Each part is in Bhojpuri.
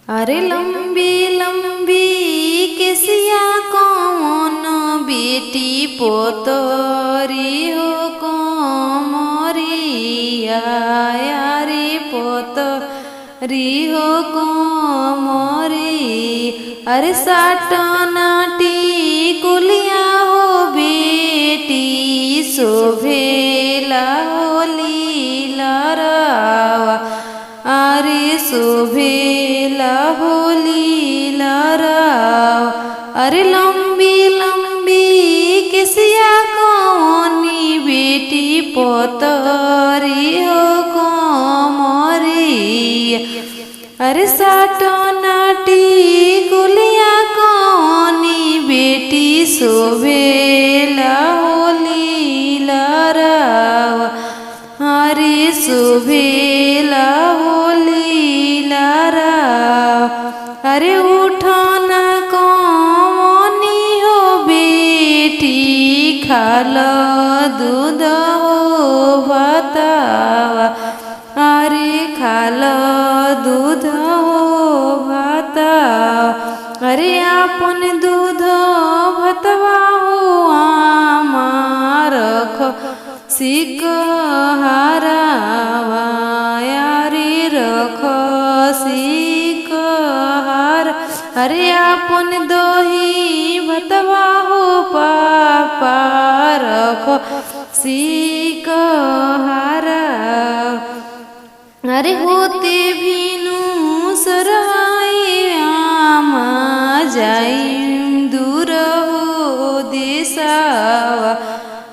अरे लंबी लंबी केसिया कौन बेटी पोतरी हो कोमरिया रे पोतरी हो कोमरी। अरे साटनाटी कुलिया हो बेटी शोभेला होली लरावा। अरे शोभेला होली लरावा। अरे लंबी लंबी केसिया कौनी बेटी पोतरी हो कोमरिया। अरे साटनाटी कुलिया कौनी बेटी शोभेला होली लरावा। अरे शोभेला होली लरावा। अरे उठना कौनी हो बेटी खाल दूध हो भातावा। अरे खाल दूध हो भातावा। अरे आपन दूध भतवा हो आमार सिक हारावा। अरे रख सिक हार। अरे आपन दोही भतवा हो पापा रख सिक हारा। अरे होते भीनु सराय आमा जाइम दूर हो देसावा।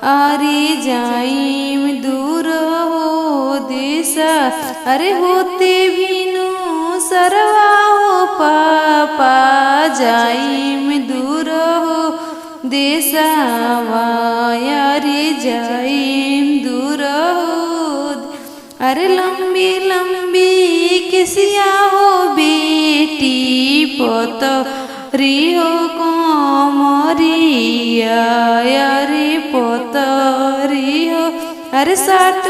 अरे जाइम दूर हो देसा। अरे होते भीनु सरवा हो पापा जाइम दूर हो देसावा। अरे जाइम दूर हो। अरे लंबी लंबी केसिया हो बेटी पोतरी हो कोमरिया। अरे पोतरी हो। अरे साट